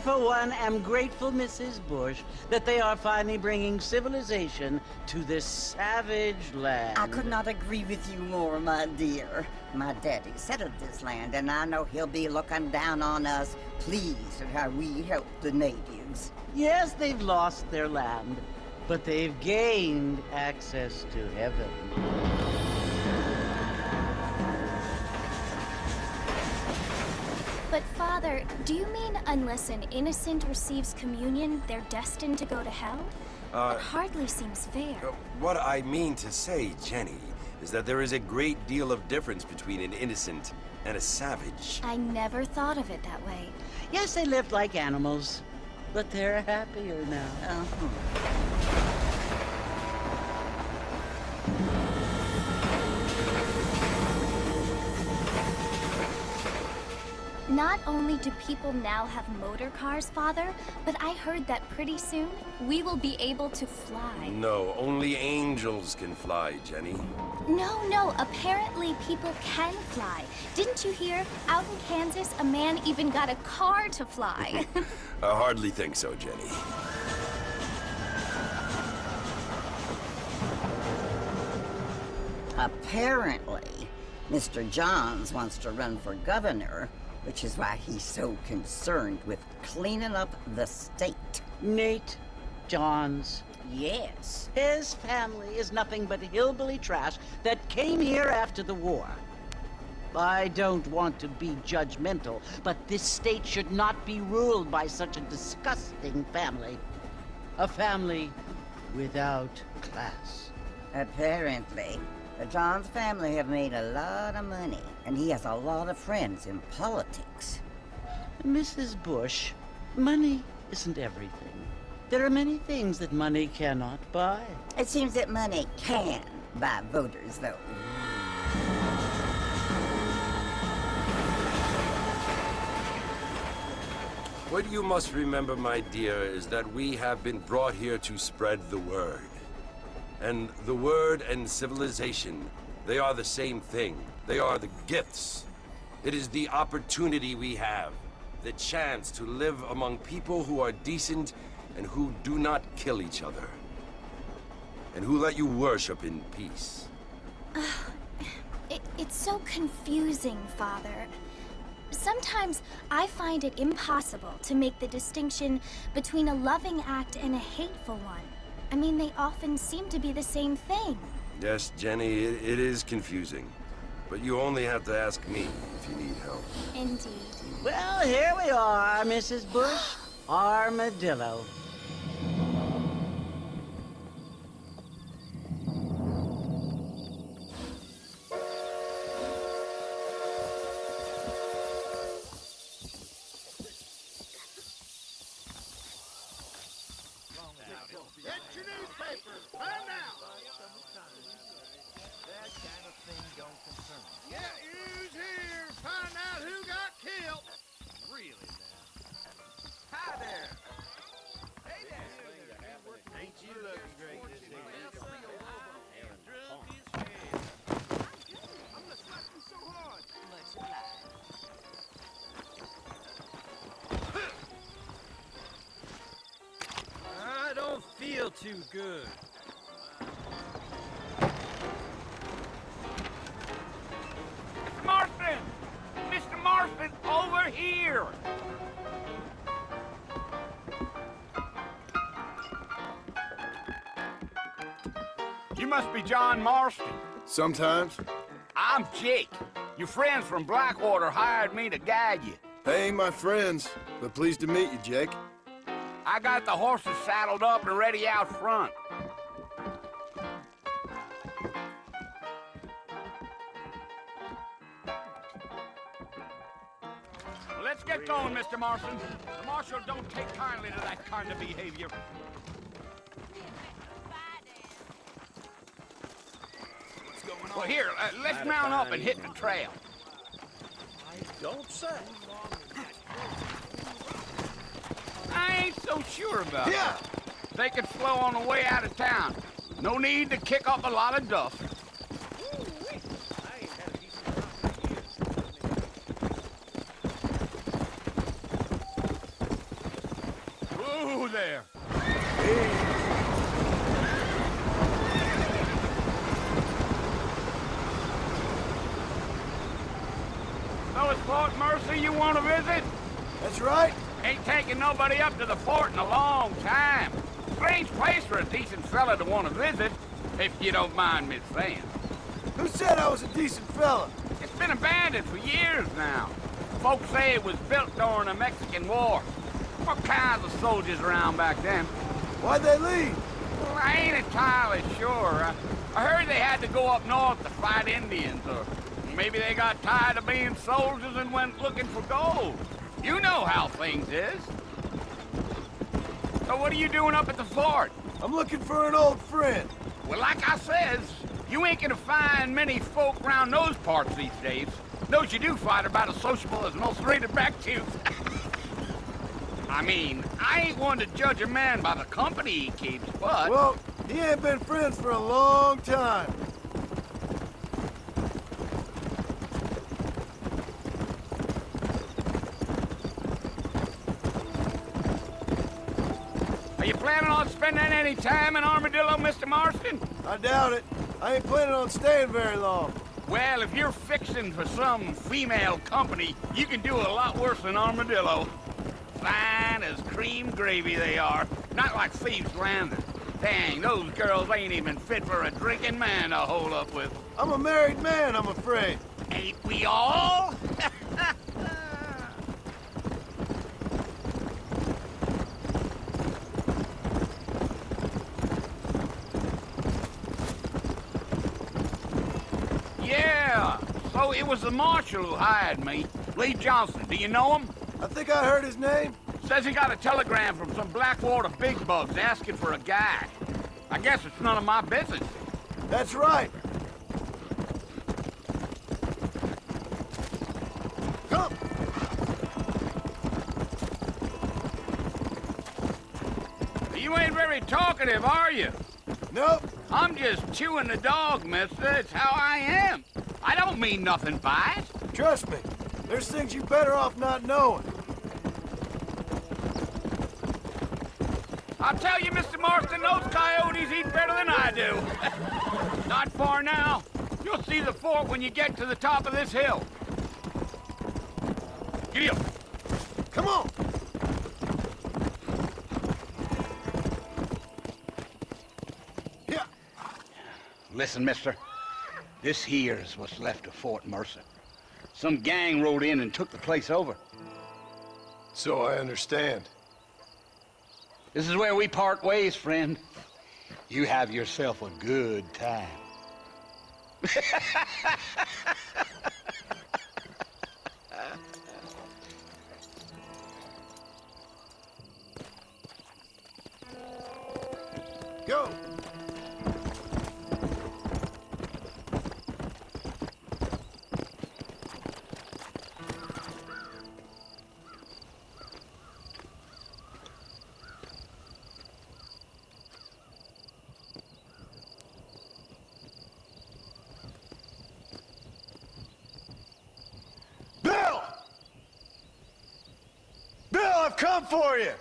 for one, am grateful, Mrs. Bush, that they are finally bringing civilization to this savage land. I could not agree with you more, my dear. My daddy settled this land, and I know he'll be looking down on us, pleased at how we help the natives. Yes, they've lost their land, but they've gained access to heaven. But Father, do you mean unless an innocent receives communion, they're destined to go to hell? That hardly seems fair. What I mean to say, Jenny, is that there is a great deal of difference between an innocent and a savage. I never thought of it that way. Yes, they lived like animals, but they're happier now. Not only do people now have motor cars, Father, but I heard that pretty soon we will be able to fly. No, only angels can fly, Jenny. No, apparently people can fly. Didn't you hear? Out in Kansas, a man even got a car to fly. I hardly think so, Jenny. Apparently, Mr. Johns wants to run for governor, which is why he's so concerned with cleaning up the state. Nate Johns. Yes. His family is nothing but hillbilly trash that came here after the war. I don't want to be judgmental, but this state should not be ruled by such a disgusting family. A family without class. Apparently. The Johns family have made a lot of money, and he has a lot of friends in politics. Mrs. Bush, money isn't everything. There are many things that money cannot buy. It seems that money can buy voters, though. What you must remember, my dear, is that we have been brought here to spread the word. And the word and civilization, they are the same thing. They are the gifts. It is the opportunity we have, the chance to live among people who are decent and who do not kill each other, and who let you worship in peace. It's so confusing, Father. Sometimes I find it impossible to make the distinction between a loving act and a hateful one. I mean, they often seem to be the same thing. Yes, Jenny, it is confusing. But you only have to ask me if you need help. Indeed. Well, here we are, Mrs. Bush. Armadillo. Get your newspapers, find out! That kind of thing don't concern me. Get news here, find out who got killed! Really now? Hi there! Hey there! Ain't you looking great this evening? Drunk his head. I'm gonna slap you so hard! Much obliged. I don't feel too good. Mr. Marston! Mr. Marston, over here! You must be John Marston. Sometimes. I'm Jake. Your friends from Blackwater hired me to guide you. They ain't my friends, but pleased to meet you, Jake. I got the horses saddled up and ready out front. Let's get going, Mr. Marston. The marshal don't take kindly to that kind of behavior. What's going on? Well, here, let's mount up and hit the trail. Don't say. I ain't so sure about that. They could flow on the way out of town. No need to kick up a lot of dust. I ain't had a decent run for years. was Fort Mercy you want to visit? That's right. Ain't taken nobody up to the fort in a long time. Strange place for a decent fella to want to visit, if you don't mind me saying. Who said I was a decent fella? It's been abandoned for years now. Folks say it was built during the Mexican War. What kinds of soldiers around back then? Why'd they leave? Well, I ain't entirely sure. I heard they had to go up north to fight Indians, or maybe they got tired of being soldiers and went looking for gold. You know how things is. So what are you doing up at the fort? I'm looking for an old friend. Well, like I says, you ain't gonna find many folk around those parts these days. Those you do find are about as sociable as an ulcerated back tooth. I mean, I ain't one to judge a man by the company he keeps, but... Well, he ain't been friends for a long time. Are you planning on spending any time in Armadillo, Mr. Marston? I doubt it. I ain't planning on staying very long. Well, if you're fixing for some female company, you can do a lot worse than Armadillo. Fine as cream gravy they are. Not like Thieves' Landing. Dang, those girls ain't even fit for a drinking man to hole up with. I'm a married man, I'm afraid. Ain't we all? Yeah, so it was the marshal who hired me. Lee Johnson, do you know him? I think I heard his name. Says he got a telegram from some Blackwater big bugs asking for a guy. I guess it's none of my business. That's right. Come. You ain't very talkative, are you? Nope. I'm just chewing the dog, mister. It's how I am. I don't mean nothing by it. Trust me. There's things you better off not knowing. I'll tell you, Mr. Marston, those coyotes eat better than I do. Not far now. You'll see the fort when you get to the top of this hill. Giddy up. Come on. Yeah. Listen, mister. This here's what's left of Fort Mercer. Some gang rode in and took the place over. So I understand. This is where we part ways, friend. You have yourself a good time. Go. Bill! Bill, I've come for you!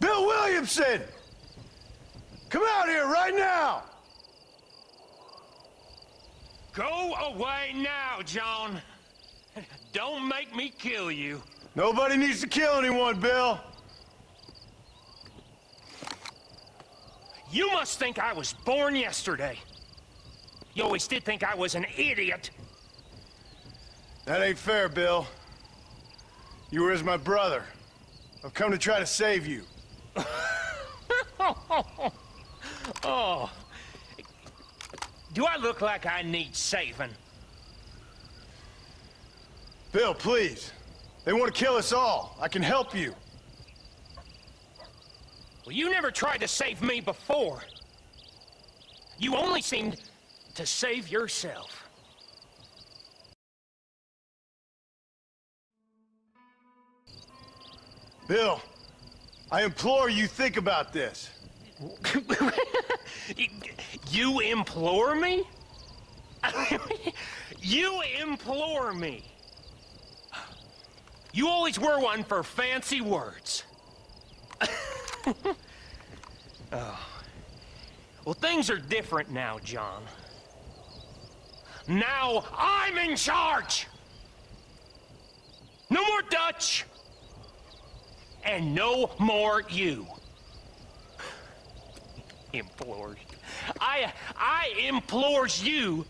Bill Williamson! Come out here right now! Go away now, John. Don't make me kill you. Nobody needs to kill anyone, Bill. You must think I was born yesterday. You always did think I was an idiot. That ain't fair, Bill. You were as my brother. I've come to try to save you. Oh. Do I look like I need saving? Bill, please. They want to kill us all. I can help you. Well, you never tried to save me before. You only seemed to save yourself. Bill, I implore you think about this. You implore me? You implore me? You always were one for fancy words. Oh. Well, things are different now, John. Now I'm in charge! No more Dutch! And no more you. Implores. I implores you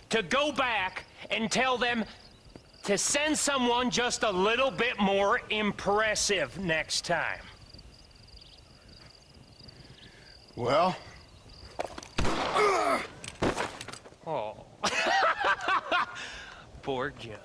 to go back and tell them to send someone just a little bit more impressive next time. Well? Oh. Poor John.